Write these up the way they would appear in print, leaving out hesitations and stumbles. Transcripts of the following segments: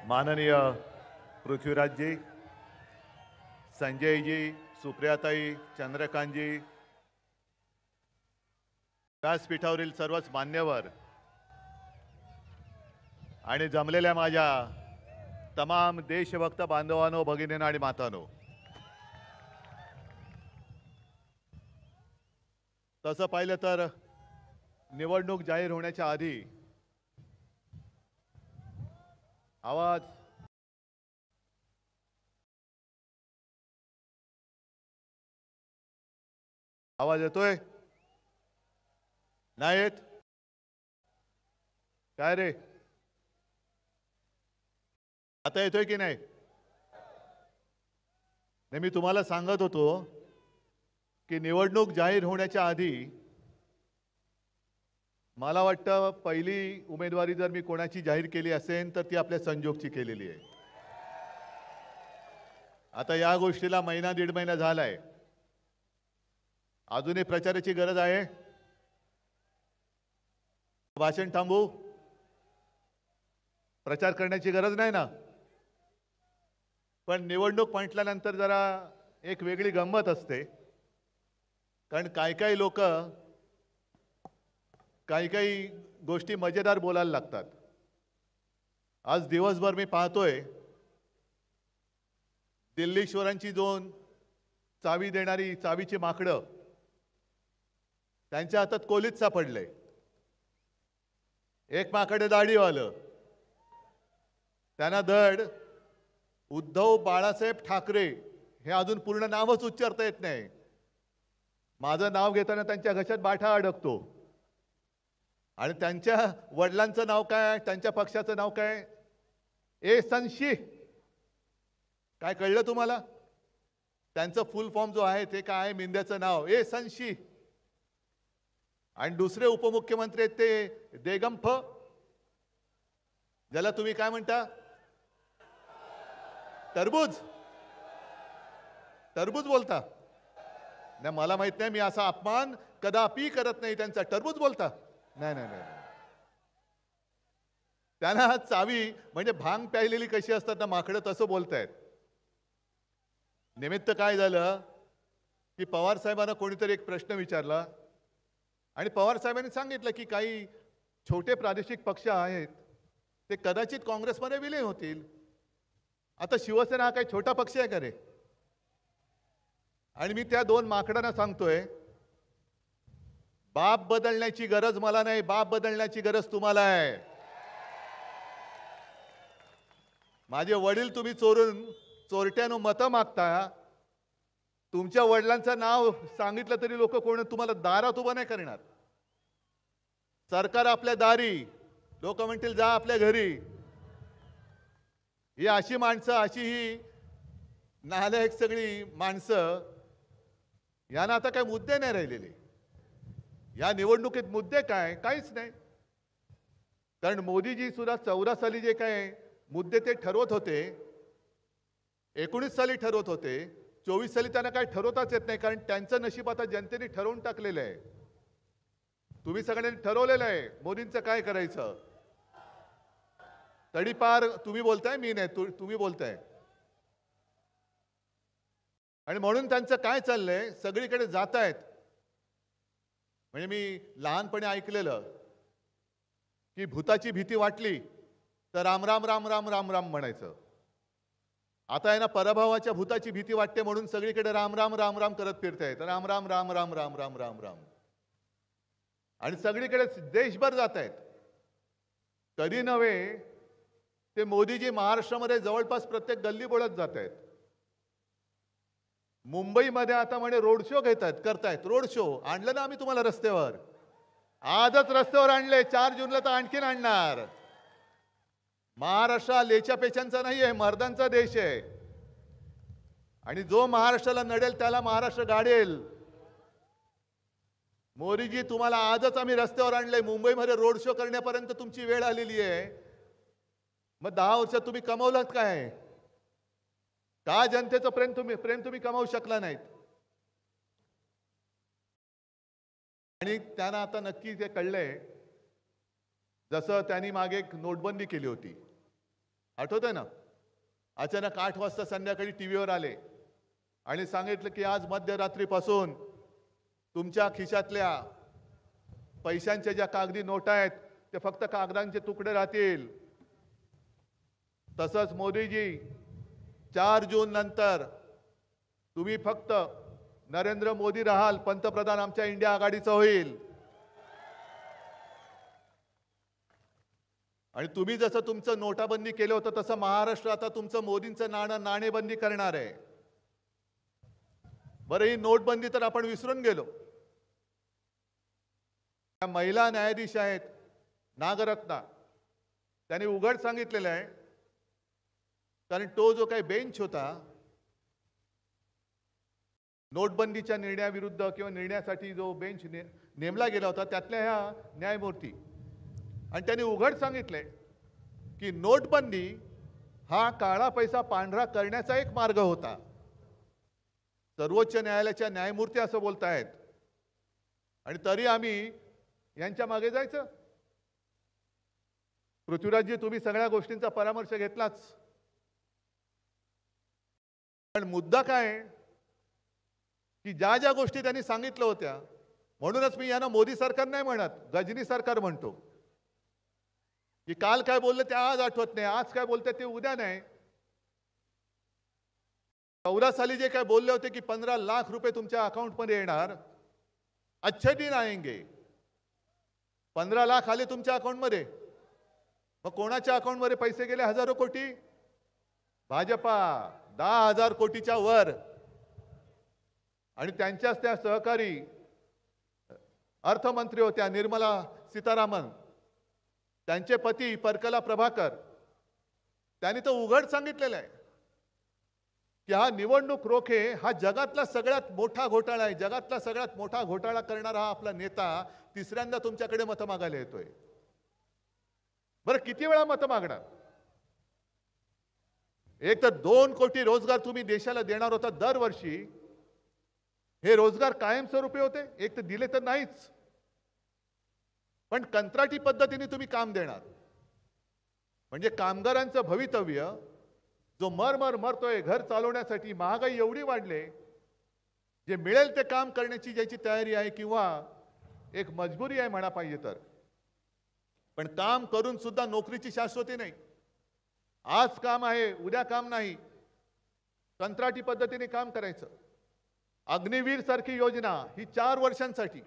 माननीय पृथ्वीराज जी, संजय जी, सुप्रियाताई, चंद्रकांत जी, व्यासपीठावरील सर्वच मान्यवर आणि जमलेल्या माझ्या तमाम देशभक्त बांधवांनो, भगिनींनो आणि मातांनो, तसं पाहिलं तर निवडणूक जाहीर होण्याच्या आधी आवाज आवाज येतोय? नाही येत? काय रे, आता येतोय की नाही? मी तुम्हाला सांगत होतो की निवडणूक जाहीर होण्याच्या आधी मला वाटतं पहिली उमेदवारी जर मी कोणाची जाहीर केली असेल तर ती आपल्या संजोगची केलेली आहे. आता या गोष्टीला महिना दीड महिना झालाय. अजूनही प्रचाराची गरज आहे? भाषण थांबू? प्रचार करण्याची गरज नाही ना? पण निवडणूक म्हटल्यानंतर जरा एक वेगळी गंमत असते. कारण काही लोक काही गोष्टी मजेदार बोलायला लागतात. आज दिवसभर मी पाहतोय दिल्लीश्वरांची दोन चावी देणारी चावीची माकडं त्यांच्या हातात कोलीत सापडले. एक माकडे दाढीवालं, त्यांना धड उद्धव बाळासाहेब ठाकरे हे अजून पूर्ण नावच उच्चारता येत नाही. माझं नाव घेताना त्यांच्या घशात बाठा अडकतो. आणि त्यांच्या वडिलांचं नाव काय, त्यांच्या पक्षाचं नाव काय? संशी. काय कळलं तुम्हाला? त्यांचं फुल फॉर्म जो आहे ते काय आहे? मिंद्याचं नाव संशी. आणि दुसरे उपमुख्यमंत्री आहेत ते देगंफ, ज्याला तुम्ही काय म्हणता? टरबूज. टरबूज बोलता? नाही, मला माहित नाही. मी असा अपमान कदापि करत नाही त्यांचा. टरबूज बोलता? नाही नाही नाही. त्यांना चावी म्हणजे भांग प्यायलेली कशी असतात ना माकडं, तसं बोलतायत. निमित्त काय झालं की पवार साहेबांना कोणीतरी एक प्रश्न विचारला आणि पवार साहेबांनी सांगितलं की काही छोटे प्रादेशिक पक्ष आहेत ते कदाचित काँग्रेसमध्ये विलीन होतील. आता शिवसेना हा काही छोटा पक्ष आहे का रे? आणि मी त्या दोन माकडांना सांगतोय, बाप बदलण्याची गरज मला नाही, बाप बदलण्याची गरज तुम्हाला आहे. माझे वडील तुम्ही चोरट्यानं मतं मागता. तुमच्या वडिलांचं नाव सांगितलं तरी लोक कोण तुम्हाला दारात उभं नाही करणार. सरकार आपल्या दारी, लोक म्हणतील जा आपल्या घरी. ही अशी माणसं, अशी ही नालायक सगळी माणसं, यांना आता काय मुद्दे नाही राहिलेले. या निवडणुकीत मुद्दे काय? काहीच नाही. कारण मोदीजी सुद्धा 14 साली जे काय मुद्दे ते ठरवत होते, 19 साली ठरवत होते, 24 साली त्यांना काय ठरवताच येत नाही. कारण त्यांचं नशीब आता जनतेने ठरवून टाकलेलं आहे. तुम्ही सगळ्यांनी ठरवलेलं आहे मोदींचं काय करायचं. तडीपार तुम्ही बोलताय, मी नाही, तुम्ही बोलताय. आणि म्हणून त्यांचं काय चाललंय, सगळीकडे जात आहेत. म्हणजे मी लहानपणी ऐकलेलं की भूताची भीती वाटली तर राम राम राम राम राम राम म्हणायचं. आता आहे ना, पराभवाच्या भूताची भीती वाटते म्हणून सगळीकडे राम राम राम राम करत फिरतायत. राम राम राम राम राम राम राम राम. आणि सगळीकडे देशभर जात आहेत. कधी नव्हे ते मोदीजी महाराष्ट्रामध्ये जवळपास प्रत्येक गल्ली बोळत जात आहेत. मुंबईमध्ये आता म्हणे रोड शो करतायत. रोड शो आणलं ना आम्ही तुम्हाला रस्त्यावर. आजच रस्त्यावर आणले, 4 जूनला तर आणखीन आणणार. महाराष्ट्र हा लेच्या पेचांचा नाही आहे, मर्दांचा देश आहे. आणि जो महाराष्ट्राला नडेल त्याला महाराष्ट्र गाडेल. मोदीजी तुम्हाला आजच आम्ही रस्त्यावर आणले, मुंबईमध्ये रोड शो करण्यापर्यंत तुमची वेळ आलेली आहे. मग 10 वर्षात तुम्ही कमवलात काय? का जनतेचं प्रेम तुम्ही कमावू शकला नाहीत? आणि त्यांना आता नक्की ते कळलंय. जसं त्यांनी मागे एक नोटबंदी केली होती, आठवतंय ना? अचानक 8 वाजता संध्याकाळी टीव्हीवर आले आणि सांगितलं की आज मध्यरात्रीपासून तुमच्या खिशातल्या पैशांच्या ज्या कागदी नोटा आहेत ते फक्त कागदांचे तुकडे राहतील. तसंच मोदीजी 4 जून नंतर तुम्ही फक्त नरेंद्र मोदी राहाल, पंतप्रधान आमच्या इंडिया आघाडीचं होईल. आणि तुम्ही जसं तुमचं नोटाबंदी केलं होतं तसं महाराष्ट्र आता तुमचं मोदींचं नाणेबंदी करणार आहे. बरं, ही नोटबंदी तर आपण विसरून गेलो. त्या महिला न्यायाधीश आहेत नागरत्ना, त्यांनी उघड सांगितलेलं आहे, कारण तो जो काही बेंच होता नोटबंदीच्या निर्णयाविरुद्ध किंवा निर्णयासाठी जो बेंच नेमला गेला होता त्यातल्या ह्या न्यायमूर्ती, आणि त्यांनी उघड सांगितले की नोटबंदी हा काळा पैसा पांढरा करण्याचा एक मार्ग होता. सर्वोच्च न्यायालयाच्या न्यायमूर्ती असं बोलतायत आणि तरी आम्ही यांच्या मागे जायचं. पृथ्वीराजजी, तुम्ही सगळ्या गोष्टींचा परामर्श घेतलाच, पण मुद्दा काय आहे की ज्या ज्या गोष्टी त्यांनी सांगितल्या होत्या, म्हणूनच मी यांना मोदी सरकार नाही म्हणत, गजनी सरकार म्हणतो. की काल काय बोलले ते आज आठवत नाही, आज काय बोलते ते उद्या नाही. 14 साली जे काय बोलले होते की 15 लाख रुपये तुमच्या अकाउंटमध्ये येणार, अच्छे दिन आएंगे. 15 लाख आले तुमच्या अकाउंटमध्ये, मग कोणाच्या अकाउंटमध्ये पैसे गेले? हजारो कोटी. भाजपा 10,000 कोटीच्या वर, आणि त्यांच्याच त्या सहकारी अर्थमंत्री होत्या निर्मला सीतारामन, त्यांचे पती परकला प्रभाकर, त्यांनी तर उघड सांगितलेलं आहे की हा निवडणूक रोखे हा जगातला सगळ्यात मोठा घोटाळा आहे. जगातला सगळ्यात मोठा घोटाळा करणारा हा आपला नेता तिसऱ्यांदा तुमच्याकडे मतं मागायला येतोय. बरं, किती वेळा मतं मागणार? एक तर 2 कोटी रोजगार तुम्ही देशाला देणार होता दरवर्षी. हे रोजगार कायमस्वरूपी होते? एक तर दिले तर नाहीच, पण कंत्राटी पद्धतीने तुम्ही काम देणार. म्हणजे कामगारांचं भवितव्य जो मरतोय घर चालवण्यासाठी, महागाई एवढी वाढले, जे मिळेल ते काम करण्याची ज्याची तयारी आहे किंवा एक मजबुरी आहे म्हणा पाहिजे तर, पण काम करून सुद्धा नोकरीची शाश्वती नाही. आज काम आहे, उद्या काम नाही, कंत्राटी पद्धतीने काम करायचं. अग्निवीर सारखी योजना ही 4 वर्षांसाठी,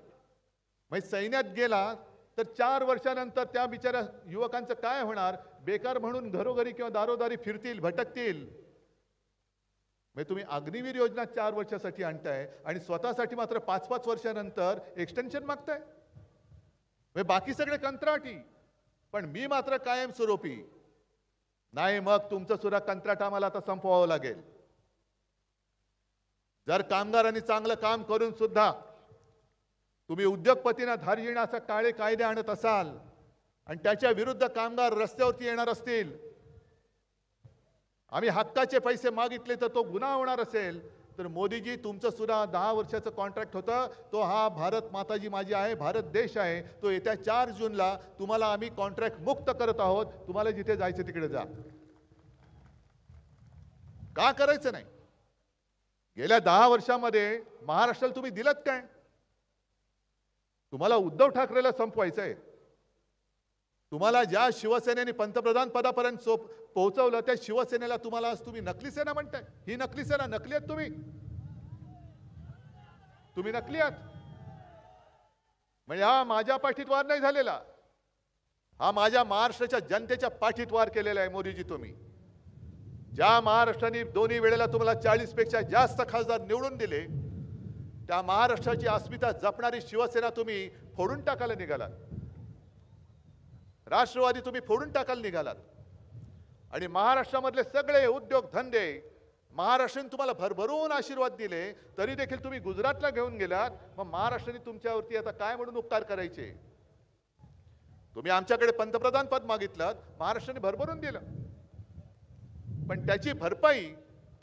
म्हणजे सैन्यात गेला तर 4 वर्षानंतर त्या बिचाऱ्या युवकांचं काय होणार? बेकार म्हणून घरोघरी किंवा दारोदारी फिरतील, भटकतील. म्हणजे तुम्ही अग्निवीर योजना 4 वर्षासाठी आणताय आणि स्वतःसाठी मात्र 5-5 वर्षानंतर एक्सटेन्शन मागताय. म्हणजे बाकी सगळे कंत्राटी, पण मी मात्र कायमस्वरूपी. नाही, मग तुमचं सुद्धा कंत्राट आम्हाला आता संपवावं लागेल. जर कामगारांनी चांगलं काम करून सुद्धा तुम्ही उद्योगपतींना धार्जिण असा काळे कायदे आणत असाल आणि त्याच्या विरुद्ध कामगार रस्त्यावरती येणार असतील, आम्ही हक्काचे पैसे मागितले तर तो गुन्हा होणार असेल, तर मोदीजी तुमचं सुद्धा 10 वर्षाचं कॉन्ट्रॅक्ट होतं. तो हा भारत माताजी माझी आहे, भारत देश आहे, तो येत्या 4 जूनला तुम्हाला आम्ही कॉन्ट्रॅक्ट मुक्त करत आहोत. तुम्हाला जिथे जायचं तिकडे जा. का करायचं नाही? गेल्या 10 वर्षामध्ये महाराष्ट्राला तुम्ही दिलत काय? तुम्हाला उद्धव ठाकरेला संपवायचंय. तुम्हाला ज्या शिवसेनेने पंतप्रधान पदापर्यंत पोहोचवलं त्या शिवसेनेला तुम्हाला आज तुम्ही नकली सेना म्हणताय. ही नकली सेना, नकली आहात तुम्ही. तुम्ही नकली आहात. म्हणजे हा माझ्या पाठीत वार नाही झालेला, हा माझ्या महाराष्ट्राच्या जनतेच्या पाठीत वार केलेला आहे. मोदीजी, तुम्ही ज्या महाराष्ट्राने दोन्ही वेळेला तुम्हाला 40 पेक्षा जास्त खासदार निवडून दिले, त्या महाराष्ट्राची अस्मिता जपणारी शिवसेना तुम्ही फोडून टाकायला निघालात. राष्ट्रवादी तुम्ही फोडून टाकायला निघालात आणि महाराष्ट्रामधले सगळे उद्योग धंदे महाराष्ट्राने तुम्हाला भरभरून आशीर्वाद दिले, तरी देखील तुम्ही गुजरातला घेऊन गेलात. मग महाराष्ट्राने तुमच्यावरती आता काय म्हणून उपकार करायचे? तुम्ही आमच्याकडे पंतप्रधान पद मागितलं, महाराष्ट्राने भरभरून दिलं, पण त्याची भरपाई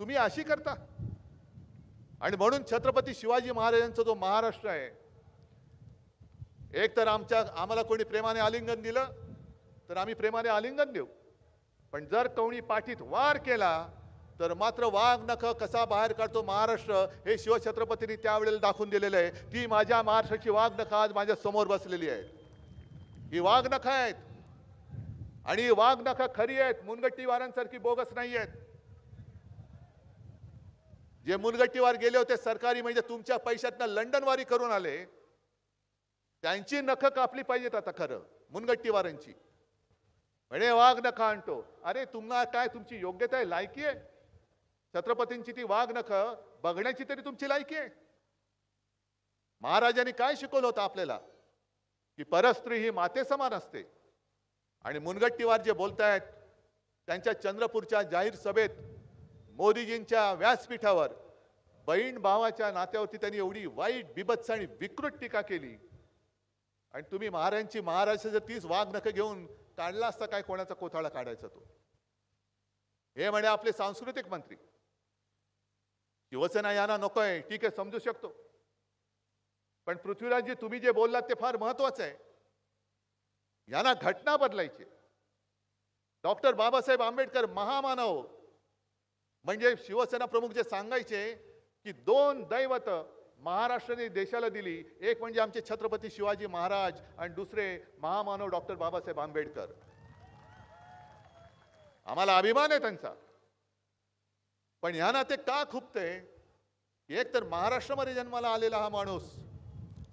तुम्ही अशी करता. आणि म्हणून छत्रपती शिवाजी महाराजांचा जो महाराष्ट्र आहे, एक तर आम्हाला कोणी प्रेमाने आलिंगन दिलं तर आम्ही प्रेमाने आलिंगन देऊ, पण जर कोणी पाठीत वार केला तर मात्र वाघ नख कसा बाहेर काढतो महाराष्ट्र हे शिवछत्रपतींनी त्यावेळेला दाखवून दिलेलं आहे. ती माझ्या महाराष्ट्राची वाघ नख आज माझ्या समोर बसलेली आहे. ही वाघ नख आहेत आणि ही वाघ नख खरी आहेत, मुनगट्टीवारांसारखी बोगस नाही आहेत. जे मुनगट्टीवार गेले होते सरकारी म्हणजे तुमच्या पैशातनं लंडनवारी करून आले, त्यांची नख कापली पाहिजेत आता खरं मुनगट्टीवारांची. म्हणे वाघ नख आणतो. अरे तुम्हाला काय तुमची योग्यता आहे, लायकी आहे? छत्रपतींची ती वाघ नख बघण्याची तरी तुमची लायकी आहे? महाराजांनी काय शिकवलं होतं आपल्याला की परस्त्री ही माते समान असते. आणि मुनगट्टीवार जे बोलतायत त्यांच्या चंद्रपूरच्या जाहीर सभेत मोदीजींच्या व्यासपीठावर बहीण भावाच्या नात्यावरती त्यांनी एवढी वाईट बिभत्स आणि विकृत टीका केली. आणि तुम्ही महाराष्ट्राचं तीच वाघ नख घेऊन काढला असता काय, कोणाचा कोथाळा काढायचा तो? हे म्हणे आपले सांस्कृतिक मंत्री. शिवसेना यांना नकोय, ठीक आहे, समजू शकतो. पण पृथ्वीराजजी तुम्ही जे बोललात ते फार महत्वाचं आहे. यांना घटना बदलायची. डॉक्टर बाबासाहेब आंबेडकर महामानव म्हणजे शिवसेना प्रमुख जे सांगायचे की दोन दैवत महाराष्ट्राने देशाला दिली, एक म्हणजे आमचे छत्रपती शिवाजी महाराज आणि दुसरे महामानव डॉक्टर बाबासाहेब आंबेडकर. आम्हाला अभिमान आहे त्यांचा. पण ह्या नाते का खुपते? एक तर महाराष्ट्रामध्ये जन्माला आलेला हा माणूस,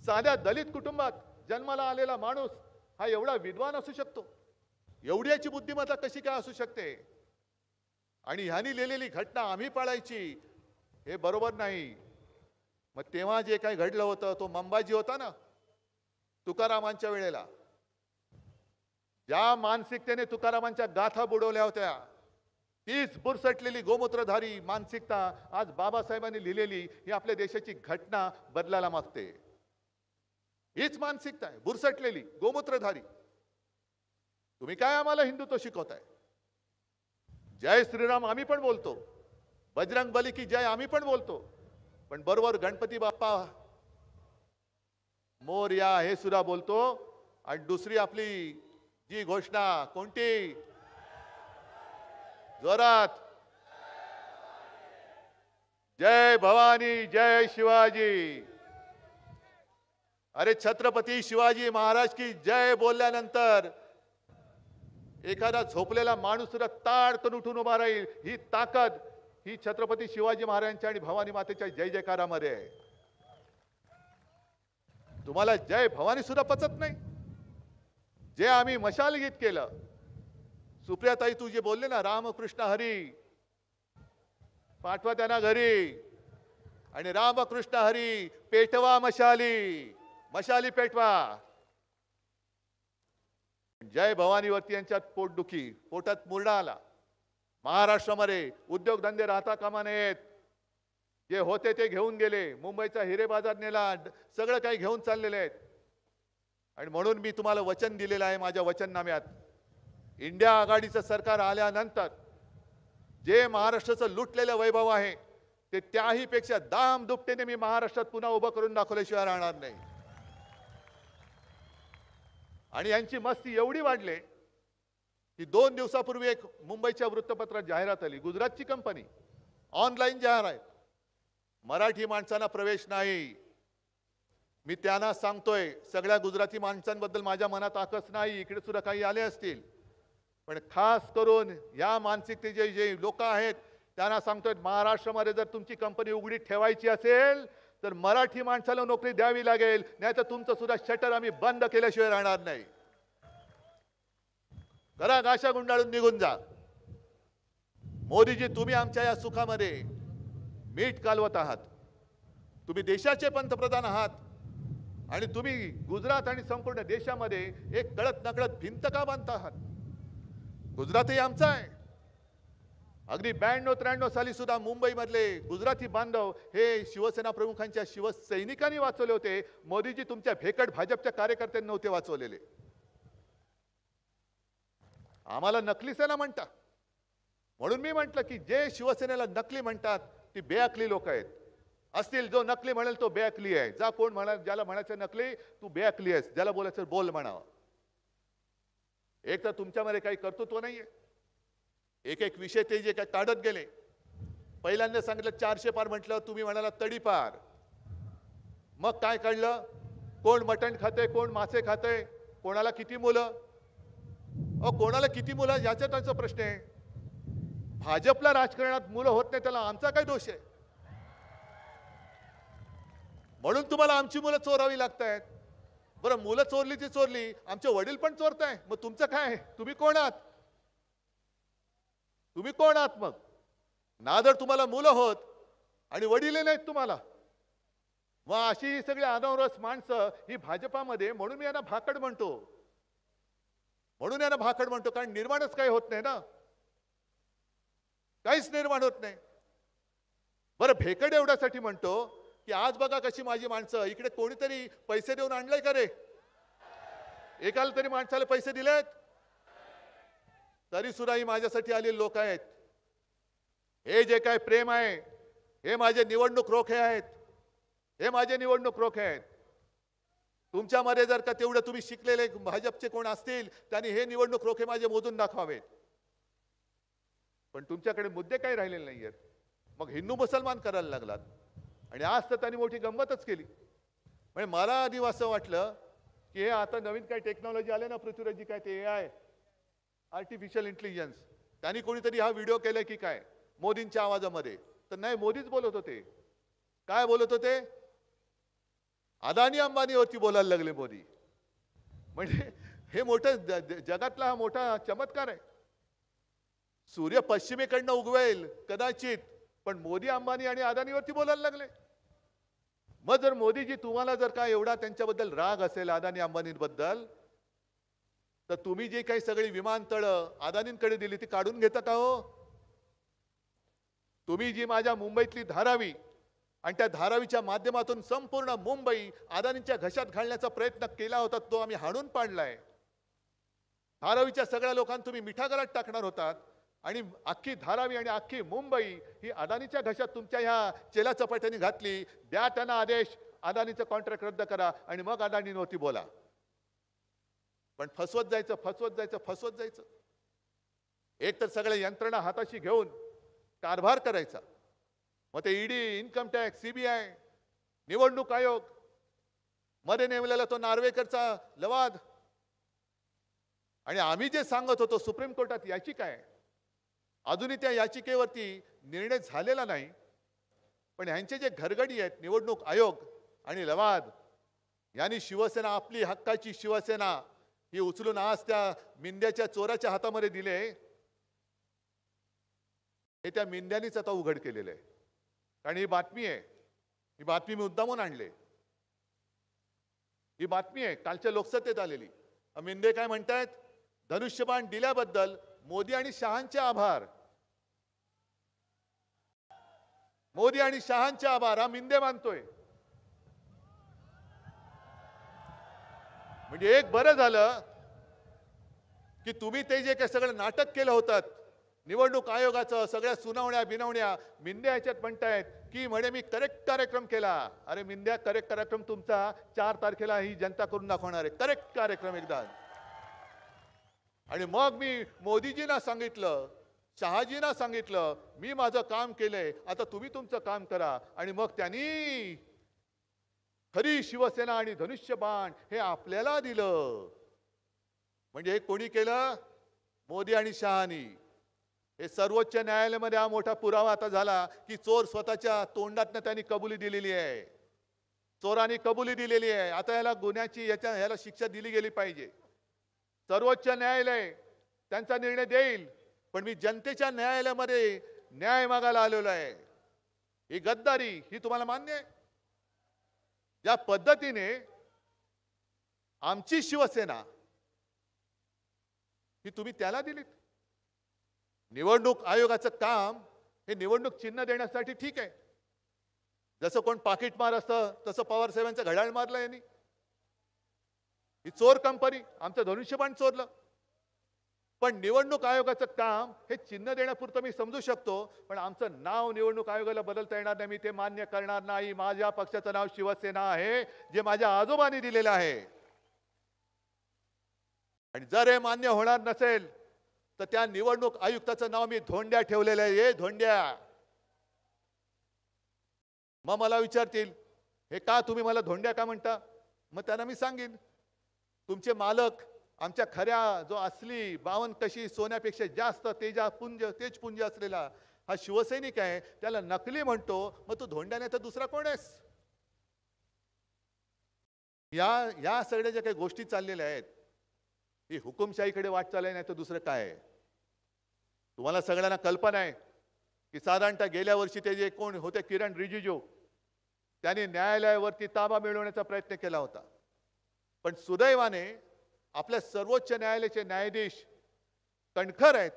साध्या दलित कुटुंबात जन्माला आलेला माणूस हा एवढा विद्वान असू शकतो? एवढी याची बुद्धिमत्ता कशी काय असू शकते? आणि ह्यानी लिहिलेली घटना आम्ही पाळायची हे बरोबर नाही. मग तेव्हा जे काही घडलं होतं तो मंबाजी होता ना तुकारामांच्या वेळेला, ज्या मानसिकतेने तुकारामांच्या गाथा बुडवल्या होत्या, तीच बुरसटलेली गोमूत्रधारी मानसिकता आज बाबासाहेबांनी लिहिलेली ही आपल्या देशाची घटना बदलायला मागते. हीच मानसिकता आहे, बुरसटलेली गोमूत्रधारी. तुम्ही काय आम्हाला हिंदुत्व शिकवताय? जय श्रीराम आम्ही पण बोलतो, बजरंग बली की जय आम्ही पण बोलतो, पण बरोबर गणपती बाप्पा मोरया हे सुद्धा बोलतो. आणि दुसरी आपली जी घोषणा कोणती? जोरात, जय भवानी जय शिवाजी. अरे छत्रपती शिवाजी महाराज की जय बोलल्यानंतर एखादा झोपलेला माणूस सुद्धा ताडकन उठून उभा राहील. ही ताकद ही छत्रपती शिवाजी महाराजांच्या आणि भवानी मातेच्या जय जयकारामध्ये आहे. तुम्हाला जय भवानी सुद्धा पचत नाही? जे आम्ही मशाल गीत केलं, सुप्रियाताई तू जे बोलले ना रामकृष्ण हरी, पाठवा त्यांना घरी. आणि रामकृष्ण हरी पेटवा मशाली, मशाली पेटवा. जय भवानीवरती यांच्यात पोटदुखी, पोटात मुरडा आला. महाराष्ट्रामध्ये उद्योगधंदे राहता कामा नयेत. जे होते ते घेऊन गेले, मुंबईचा हिरे बाजार नेला, सगळं काही घेऊन चाललेले आहेत. आणि म्हणून मी तुम्हाला वचन दिलेलं आहे माझ्या वचननाम्यात, इंडिया आघाडीचं सरकार आल्यानंतर जे महाराष्ट्राचं लुटलेलं वैभव आहे ते त्याही पेक्षा दाम दुपटीने मी महाराष्ट्रात पुन्हा उभं करून दाखवल्याशिवाय राहणार नाही. आणि यांची मस्ती एवढी वाढली की 2 दिवसापूर्वी एक मुंबईच्या वृत्तपत्रात जाहिरात आली, गुजरातची कंपनी, ऑनलाईन जाहिरात, मराठी माणसांना प्रवेश नाही. मी त्यांना सांगतोय, सगळ्या गुजराती माणसांबद्दल माझ्या मनात आकस नाही, इकडे सुद्धा काही आले असतील, पण खास करून या मानसिकतेचे जे लोक आहेत त्यांना सांगतोय, महाराष्ट्रामध्ये जर तुमची कंपनी उघडी ठेवायची असेल तर मराठी माणसाला नोकरी द्यावी लागेल, नाहीतर तुमचं सुद्धा शटर आम्ही बंद केल्याशिवाय राहणार नाही. करा गाशा गुंडाळून निघून जा. मोदीजी तुम्ही आमच्या या सुखामध्ये मीठ कालवत आहात. तुम्ही देशाचे पंतप्रधान आहात आणि तुम्ही गुजरात आणि संपूर्ण देशामध्ये एक कळत नकळत भिंत का बांधता आहात? गुजरातही आमचा आहे. अगदी 92-93 साली सुद्धा मुंबई मधले गुजराती बांधव हे शिवसेना प्रमुखांच्या शिवसैनिकांनी वाचवले होते. मोदीजी तुमच्या भेकड भाजपच्या कार्यकर्त्यांनी नव्हते वाचवलेले. आम्हाला नकली सेना म्हणता. म्हणून मी म्हटलं की जे शिवसेनेला नकली म्हणतात ती बेअकली लोक आहेत. असतील जो नकली म्हणेल तो बेअकली आहे. जा कोण म्हणा, ज्याला म्हणायचं नकली तू बेअकली आहेस, ज्याला बोलायचं बोल म्हणावं. एक तर तुमच्यामध्ये काही कर्तृत्व नाहीये, एक एक विषय ते जे काय काढत गेले. पहिल्यांदा सांगितलं 400 पार म्हटलं, तुम्ही म्हणाला तडीपार. मग काय कळलं? कोण मटण खाते, कोण मासे खाते, कोणाला किती मुलं. कोणाला किती मुलं याचा त्यांचा प्रश्न आहे. भाजपला राजकारणात मुलं होत नाही त्याला आमचा काय दोष आहे? म्हणून तुम्हाला आमची मुलं चोरावी लागतायत. बरं, मुलं चोरली ती चोरली, आमचे वडील पण चोरताय, मग तुमचं काय? तुम्ही कोण आहात? तुम्ही कोण आहात मग? ना जर तुम्हाला मुलं होत आणि वडील नाहीत तुम्हाला, मग अशी ही सगळी अनावरस माणसं ही भाजपामध्ये, म्हणून मी यांना भाकड म्हणतो. म्हणून यांना भाकड म्हणतो, कारण निर्माणच काही होत नाही ना, काहीच निर्माण होत नाही. बरं, भेकड एवढ्यासाठी म्हणतो की आज बघा कशी माझी माणसं, इकडे कोणीतरी पैसे देऊन आणलंय का रे? एकाला तरी माणसाला पैसे दिलेत? तरी सुद्धा ही माझ्यासाठी आलेली लोक आहेत. हे जे काय प्रेम आहे, हे माझे निवडणूक रोखे आहेत. हे माझे निवडणूक रोखे आहेत. तुमच्यामध्ये जर का तेवढं तुम्ही शिकलेले भाजपचे कोण असतील त्यांनी हे निवडणूक रोखे माझे मोजून दाखवावेत. पण तुमच्याकडे मुद्दे काही राहिलेले नाहीयेत. मग हिंदू मुसलमान करायला लागलात आणि आज तर त्यांनी मोठी गंमतच केली. म्हणजे मला आधी असं वाटलं की हे आता नवीन काय टेक्नॉलॉजी आले ना पृथ्वीराजी, काय ते AI, आर्टिफिशियल इंटेलिजन्स, त्यांनी कोणीतरी हा व्हिडिओ केलाय की काय मोदींच्या आवाजामध्ये. तर नाही, मोदीच बोलत होते. काय बोलत होते? अदानी अंबानीवरती बोलायला लागले मोदी. म्हणजे हे मोठं जगातला हा मोठा चमत्कार आहे. सूर्य पश्चिमेकडनं उगवेल कदाचित, पण मोदी अंबानी आणि अदानीवरती बोलायला लागले. मग जर मोदीजी तुम्हाला जर का एवढा त्यांच्याबद्दल राग असेल अदानी अंबानींबद्दल, तर तुम्ही जे काही सगळी विमानतळ अदानींकडे दिली ती काढून घेता का हो? तुम्ही जी माझ्या मुंबईतली धारावी आणि त्या धारावीच्या माध्यमातून संपूर्ण मुंबई अदानींच्या घशात घालण्याचा प्रयत्न केला होता, तो आम्ही हाणून पाडलाय. धारावीच्या सगळ्या लोकांना तुम्ही मिठागरात टाकणार होतात आणि अख्खी धारावी आणि अख्खी मुंबई ही अदानीच्या घशात तुमच्या ह्या चेला चपाट्याने घातली. द्या त्यांना आदेश, अदानीचं कॉन्ट्रॅक्ट रद्द करा आणि मग अदानींवरती बोला. पण फसवत जायचं, फसवत जायचं, फसवत जायचं. एक तर सगळ्या यंत्रणा हाताशी घेऊन कारभार करायचा. मग ते ईडी, इन्कम टॅक्स, CBI, निवडणूक आयोग, मध्ये नेमलेला तो नार्वेकरचा लवाद. आणि आम्ही जे सांगत होतो सुप्रीम कोर्टात याची काय, अजूनही त्या याचिकेवरती निर्णय झालेला नाही. पण ह्यांचे जे घरगडी आहेत निवडणूक आयोग आणि लवाद, यांनी शिवसेना, आपली हक्काची शिवसेना ही उचलून आज त्या मिंद्याच्या चोराच्या हातामध्ये दिले. हे त्या मिंद्यानीच आता उघड केलेलं आहे. कारण ही बातमी आहे, ही बातमी मी मुद्दामून आणले. ही बातमी आहे कालच्या लोकसभेत आलेली. मिंदे काय म्हणतायत? धनुष्यबाण दिल्याबद्दल मोदी आणि शहांचे आभार. मोदी आणि शहांचे आभार हा मिंदे मानतोय. म्हणजे एक बरं झालं की तुम्ही ते जे काही सगळं नाटक केलं होतं निवडणूक आयोगाचं, सगळ्या सुनावण्या बिनवण्या, मिंद्या ह्याच्यात म्हणतायत की म्हणे मी करेक्ट कार्यक्रम केला. अरे मिंद्या, करेक्ट कार्यक्रम तुमचा 4 तारखेला ही जनता करून दाखवणार आहे. करेक्ट कार्यक्रम एकदा. आणि मग मी मोदीजींना सांगितलं, शहाजींना सांगितलं, मी माझं काम केलंय, आता तुम्ही तुमचं काम करा. आणि मग त्यांनी खरी शिवसेना आणि धनुष्यबाण हे आपल्याला दिलं. म्हणजे हे कोणी केलं? मोदी आणि शहानी. हे सर्वोच्च न्यायालयामध्ये हा मोठा पुरावा आता झाला की चोर स्वतःच्या तोंडातनं त्यांनी कबुली दिलेली आहे. चोरांनी कबुली दिलेली आहे. आता याला गुन्ह्याची याला शिक्षा दिली गेली पाहिजे. सर्वोच्च न्यायालय त्यांचा निर्णय देईल. पण मी जनतेच्या न्यायालयामध्ये न्याय मागायला आलेलो आहे. ही गद्दारी ही तुम्हाला मान्य आहे? या पद्धतीने आमची शिवसेना ही तुम्ही त्याला दिलीत. निवडणूक आयोगाचं काम हे निवडणूक चिन्ह देण्यासाठी ठीक आहे. जसं कोण पाकिट मार असतं तसं पवार साहेबांचं घड्याळ मारलं यांनी. ही चोर कंपनी, आमचं धनुष्यबाण चोरलं. पण निवडणूक आयोगाचं काम हे चिन्ह देण्यापुरतं मी समजू शकतो, पण आमचं नाव निवडणूक आयोगाला बदलता येणार नाही. मी ते मान्य करणार नाही. माझ्या पक्षाचं नाव शिवसेना आहे, जे माझ्या आजोबांनी दिलेलं आहे. आणि जर हे मान्य होणार नसेल तर त्या निवडणूक आयुक्ताचं नाव मी धोंड्या ठेवलेलं आहे. हे धोंड्या. मग मला विचारतील, हे का तुम्ही मला धोंड्या का म्हणता? मग त्यांना मी सांगेन, तुमचे मालक आमच्या खऱ्या जो असली 52 कशी सोन्यापेक्षा जास्त तेज पुंज असलेला हा शिवसैनिक आहे, त्याला नकली म्हणतो. मग तू धोंड्या नाही तर दुसरा कोण आहेस? या या सगळ्या ज्या काही गोष्टी चाललेल्या आहेत, ही हुकुमशाहीकडे वाटचाल आहे, नाही तर दुसरं काय आहे? तुम्हाला सगळ्यांना कल्पना आहे की साधारणतः गेल्या वर्षी ते जे कोण होते, किरण रिजिजू, त्यांनी न्यायालयावरती ताबा मिळवण्याचा प्रयत्न केला होता. पण सुदैवाने आपल्या सर्वोच्च न्यायालयाचे न्यायाधीश कणखर आहेत,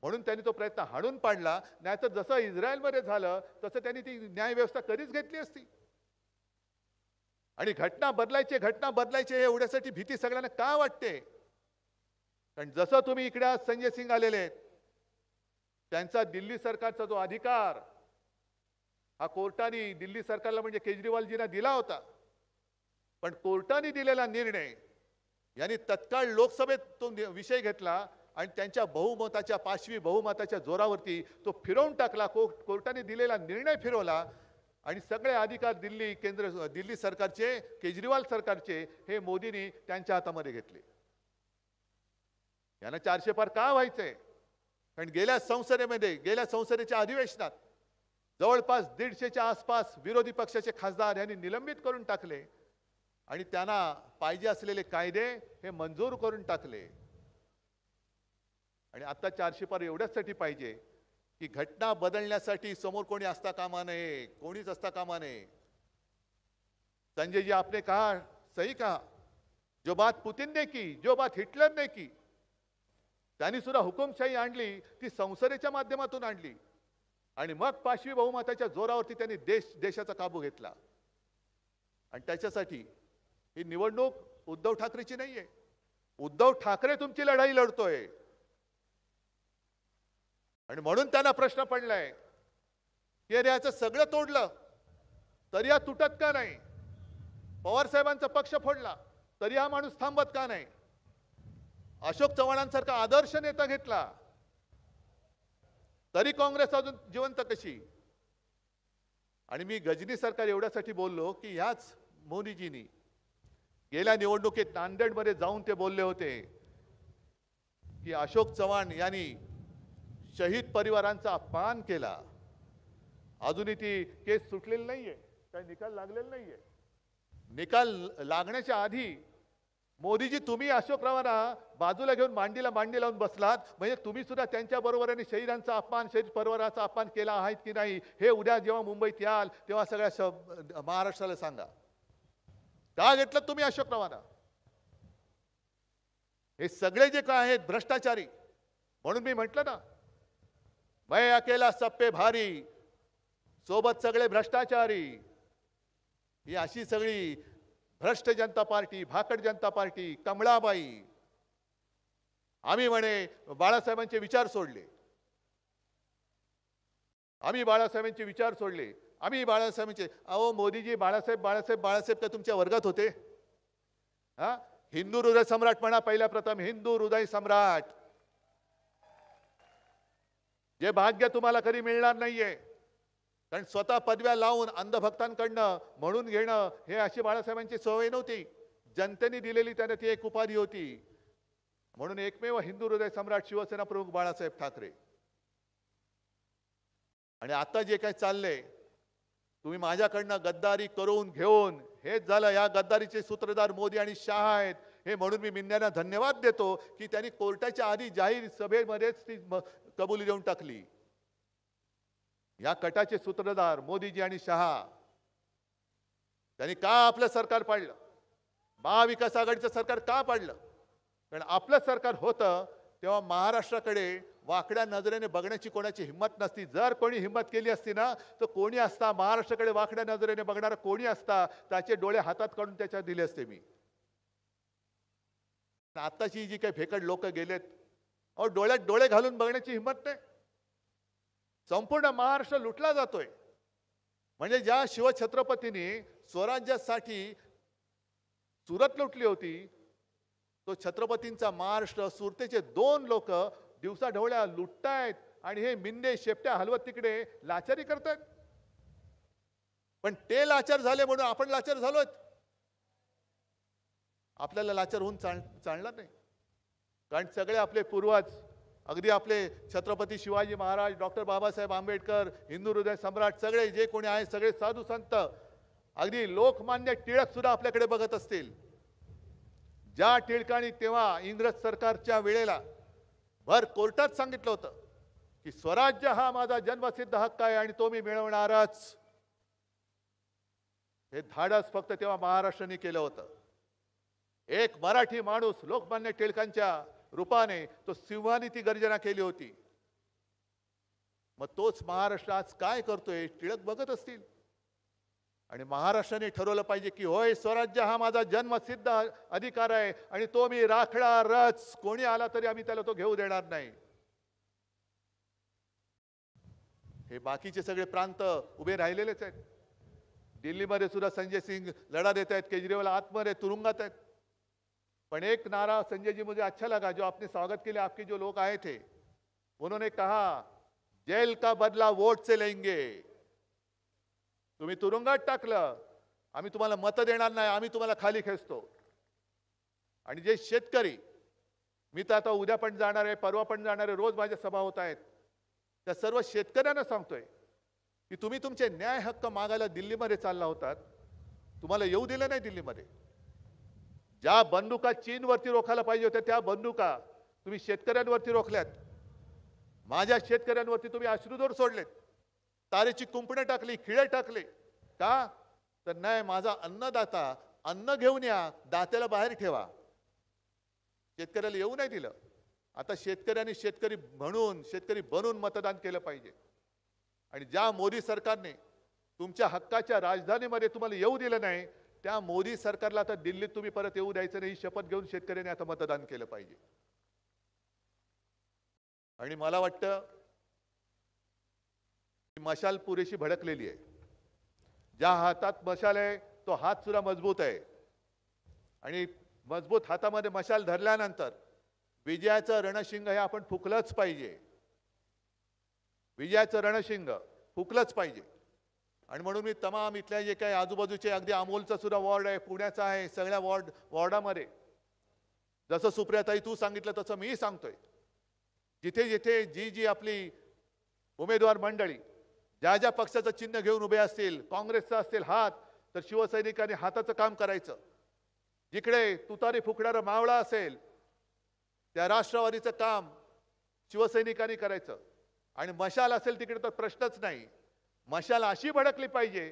म्हणून त्यांनी तो प्रयत्न हाणून पाडला. नाहीतर जसं इस्रायलमध्ये झालं तसं त्यांनी ती न्यायव्यवस्था कधीच घेतली असती. आणि घटना बदलायचे हे एवढ्यासाठी भीती सगळ्यांना का वाटते? कारण जसं तुम्ही इकडे आज संजय सिंग आलेले आहेत, त्यांचा दिल्ली सरकारचा जो अधिकार हा कोर्टाने दिल्ली सरकारला म्हणजे केजरीवालजींना दिला होता. पण कोर्टाने दिलेला निर्णय यांनी तत्काळ लोकसभेत तो विषय घेतला आणि त्यांच्या बहुमताच्या पाशवी बहुमताच्या जोरावरती तो फिरवून टाकला. कोर्टाने दिलेला निर्णय फिरवला आणि सगळे अधिकार दिल्ली सरकारचे, केजरीवाल सरकारचे हे मोदींनी त्यांच्या हातामध्ये घेतले. यांना 400 पार का व्हायचंय? कारण गेल्या संसदेच्या अधिवेशनात जवळपास 150च्या आसपास विरोधी पक्षाचे खासदार यांनी निलंबित करून टाकले आणि त्यांना पाहिजे असलेले कायदे हे मंजूर करून टाकले. आणि आता 400 पार एवढ्यासाठी पाहिजे की घटना बदलण्यासाठी समोर कोणी असता कामा नये, कोणीच असता कामा नये. संजय जी, आपने कहा सही कहा, जो बात पुतिन ने की, जो बात हिटलर ने की, त्यांनी सुद्धा हुकुमशाही आणली, ती संसदेच्या माध्यमातून आणली आणि मग पाशवी बहुमताच्या जोरावरती त्यांनी देशाचा काबू घेतला. आणि त्याच्यासाठी ही निवडणूक उद्धव ठाकरेची नाहीये. उद्धव ठाकरे तुमची लढाई लढतोय आणि म्हणून त्यांना प्रश्न पडलाय की अरे याचं सगळं तोडलं तरी हा तुटत का नाही? पवार साहेबांचा पक्ष फोडला तरी हा माणूस थांबत का नाही? अशोक चव्हाणांसारखा आदर्श नेता घेतला तरी काँग्रेस अजून जिवंत कशी? आणि मी गजनी सरकार एवढ्यासाठी बोललो की ह्याच मोदीजींनी गेल्या निवडणुकीत नांदेडमध्ये जाऊन ते बोलले होते की अशोक चव्हाण यांनी शहीद परिवारांचा अपमान केला. अजूनही ती केस सुटलेली नाहीये, काही निकाल लागलेला नाहीये. निकाल लागण्याच्या आधी मोदीजी तुम्ही अशोकरावांना बाजूला घेऊन मांडी लावून बसलात, म्हणजे तुम्ही सुद्धा त्यांच्या बरोबरीने शहीदांचा अपमान, शहीद परिवाराचा अपमान केला आहेत की नाही हे उद्या जेव्हा मुंबईत याल तेव्हा सगळ्या महाराष्ट्राला सांगा. का घेतलं तुम्ही अशोकरावांना? हे सगळे जे काय आहेत भ्रष्टाचारी. म्हणून मी म्हटलं ना, मैं अकेला सब पे भारी, सोबत सगळे भ्रष्टाचारी. ही अशी सगळी भ्रष्ट जनता पार्टी, भाकड जनता पार्टी, कमळाबाई. आम्ही म्हणे बाळासाहेबांचे विचार सोडले, आम्ही बाळासाहेबांचे. अहो मोदीजी, बाळासाहेब का तुमच्या वर्गात होते? हा, हिंदू हृदय सम्राट म्हणा पहिल्या प्रथम, हिंदू हृदय सम्राट. जे भाग्य तुम्हाला कधी मिळणार नाहीये. कारण स्वतः पदव्या लावून अंधभक्तांकडनं म्हणून घेणं हे अशी बाळासाहेबांची सवय नव्हती. जनतेने दिलेली त्यांना ती एक उपाधी होती. म्हणून एकमेव हिंदू हृदय सम्राट शिवसेना प्रमुख बाळासाहेब ठाकरे. आणि आता जे काही चाललंय, तुम्ही माझ्याकडनं गद्दारी करून घेऊन हेच झालं. या गद्दारीचे सूत्रधार मोदी आणि शाह आहेत. हे म्हणून मी मिंद्यांना धन्यवाद देतो की त्यांनी कोर्टाच्या आधी जाहीर सभेमध्येच ती कबुली देऊन टाकली. या कटाचे सूत्रधार मोदीजी आणि शहा, त्यांनी का आपलं सरकार पाडलं? महाविकास आघाडीचं सरकार का पाडलं? कारण आपलं सरकार होतं तेव्हा महाराष्ट्राकडे वाकड्या नजरेने बघण्याची कोणाची हिंमत नसती. जर कोणी हिंमत केली असती ना, तर कोणी असता महाराष्ट्राकडे वाकड्या नजरेने बघणारा कोणी असता, त्याचे डोळे हातात काढून त्याच्या दिले असते मी. आताची जी काही फेकड लोक गेलेत, अहो डोळ्यात डोळे घालून बघण्याची हिंमत नाही. संपूर्ण महाराष्ट्र लुटला जातोय. म्हणजे ज्या शिवछत्रपतींनी स्वराज्यासाठी सुरत लुटली होती, तो छत्रपतींचा महाराष्ट्र, सुरतेचे 2 लोक दिवसा ढवळ्या लुटतायत आणि हे मिंदे शेपट्या हलवत तिकडे लाचारी करतायत. पण ते लाचार झाले म्हणून आपण लाचार झालोय. आपल्याला लाचार होऊन चालणार नाही. कारण सगळे आपले पूर्वज, अगदी आपले छत्रपती शिवाजी महाराज, डॉक्टर बाबासाहेब आंबेडकर, हिंदू हृदय सम्राट, सगळे जे कोणी आहेत सगळे साधू संत, अगदी लोकमान्य टिळक सुद्धा आपल्याकडे बघत असतील. ज्या टिळकांनी तेव्हा इंग्रज सरकारच्या वेळेला भर कोर्टात सांगितलं होतं की स्वराज्य हा माझा जन्मसिद्ध हक्क आहे आणि तो मी मिळवणारच. हे धाडस फक्त तेव्हा महाराष्ट्राने केलं होतं. एक मराठी माणूस लोकमान्य टिळकांच्या रूपाने तो सिंहाने ती गर्जना केली होती. मग तोच महाराष्ट्र आज काय करतोय टिळक बघत असतील. आणि महाराष्ट्राने ठरवलं पाहिजे की होय, स्वराज्य हा माझा जन्मसिद्ध अधिकार आहे आणि तो मी राखणारच. कोणी आला तरी आम्ही त्याला तो घेऊ देणार नाही. हे बाकीचे सगळे प्रांत उभे राहिलेलेच आहेत. दिल्लीमध्ये सुद्धा संजय सिंग लढा देत आहेत, केजरीवाल आतमध्ये तुरुंगात आहेत. पण एक नारा संजय जी मुझे अच्छा लगा, जो आपने स्वागत के लिए आपके जो लोग आए थे, उन्होंने कहा जेल का बदला वोट से लेंगे. तुम्ही तुरुंगात टाकलं, आम्ही तुम्हाला मत देणार नाही, आम्ही तुम्हाला खाली खेचतो. आणि जे शेतकरी, मी तर आता उद्या पण जाणार आहे, परवा पण जाणार आहे, रोज माझ्या सभा होत आहेत, त्या सर्व शेतकऱ्यांना सांगतोय की तुम्ही तुमचे न्याय हक्क मागायला दिल्लीमध्ये चालला होतात, तुम्हाला येऊ दिलं नाही. दिल्लीमध्ये ज्या बंदुका चीनवरती रोखायला पाहिजे होत्या त्या बंदुका तुम्ही शेतकऱ्यांवरती रोखल्यात. माझ्या शेतकऱ्यांवरती तुम्ही अश्रुधूर सोडलेत, तारेची कुंपणे टाकली, खिळे टाकले. का तर नाही, माझा अन्नदाता, अन्न घेऊन या, दात्याला बाहेर ठेवा. शेतकऱ्याला येऊ नाही दिलं. आता शेतकऱ्यांनी शेतकरी बनून मतदान केलं पाहिजे. आणि ज्या मोदी सरकारने तुमच्या हक्काच्या राजधानीमध्ये तुम्हाला येऊ दिलं नाही, त्या मोदी सरकारला आता दिल्लीत तुम्ही परत येऊ द्यायचं नाही, ही शपथ घेऊन शेतकऱ्यांनी आता मतदान केलं पाहिजे. आणि मला वाटतं मशाल पुरेशी भडकलेली आहे. ज्या हातात मशाल आहे तो हात सुद्धा मजबूत आहे. आणि मजबूत हातामध्ये मशाल धरल्यानंतर विजयाचं रणशिंग हे आपण फुकलंच पाहिजे. विजयाचं रणशिंग फुकलंच पाहिजे. आणि म्हणून मी तमाम इथल्या जे काही आजूबाजूचे, अगदी अमोलचा सुद्धा वॉर्ड आहे, पुण्याचा आहे, सगळ्या वॉर्डामध्ये जसं सुप्रियाताई तू सांगितलं तसं मी सांगतोय, जिथे जिथे जी आपली उमेदवार मंडळी ज्या ज्या पक्षाचं चिन्ह घेऊन उभे असतील, काँग्रेसचा असतील हात, तर शिवसैनिकांनी हाताचं काम करायचं. जिकडे तुतारी फुकणारा मावळा असेल त्या राष्ट्रवादीचं काम शिवसैनिकांनी करायचं. आणि मशाल असेल तिकडे तर प्रश्नच नाही. मशाल अशी भडकली पाहिजे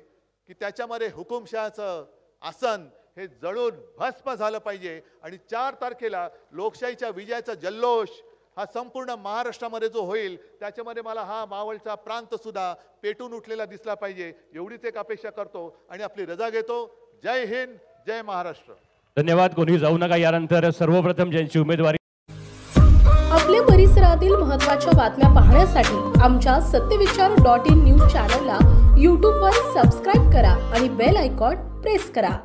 की त्याच्यामध्ये हुकुमशहाचं आसन हे जळून भस्म झालं पाहिजे. आणि 4 तारखेला लोकशाहीच्या विजयाचा जल्लोष हा संपूर्ण महाराष्ट्रामध्ये जो होईल, त्याच्यामध्ये मला हा मावळचा प्रांत सुद्धा पेटून उठलेला दिसला पाहिजे, एवढीच एक अपेक्षा करतो आणि आपली रजा घेतो. जय हिंद, जय महाराष्ट्र. धन्यवाद. कोणी जाऊ नका. यानंतर सर्वप्रथम ज्यांची उमेदवारी. आपल्या परिसरातील महत्त्वाच्या बातम्या पाहण्यासाठी आमच्या सत्यविचार.in न्यूज चॅनलला यूट्यूबवर सबस्क्राईब करा आणि बेल आयकॉन प्रेस करा.